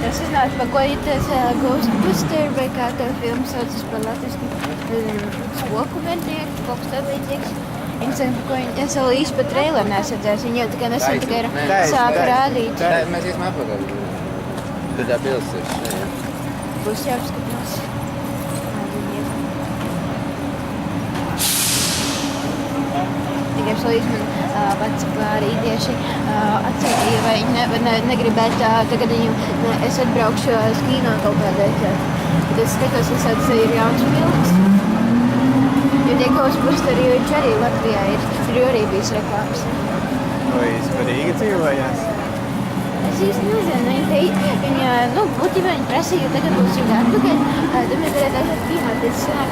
Es nezināju, par ko ir tas Ghostbuster vai kā tev filmas saucas par latviski spoku mednieku, kaut kas tam līdzīgs. Interesanti, par ko viņi savu īsti par traileru nesadzēs. Viņi jau tikai nesen tikai sāka rādīt. Mēs iesim atpakaļ. Tad tā pils ir šeit. Būs jāapskatās. Tikai salīdz man vecpāri tieši atsētīja, vai viņi negribētu tagad viņu, es atbraukšu uz kīnā kaut kādēļ. Bet es skatos, visāds ir jauns filmas. Jo tie Ghostbusteri, jo viņš arī Latvijā ir arī bijis reklāmas. Vai svarīgi dzīvojās? Es īsti nezinu, viņa, būtībā viņa prasīja, jo tagad būs jau atpakaļ, tad mēs varētu aiziet kīnā, tad sanāk,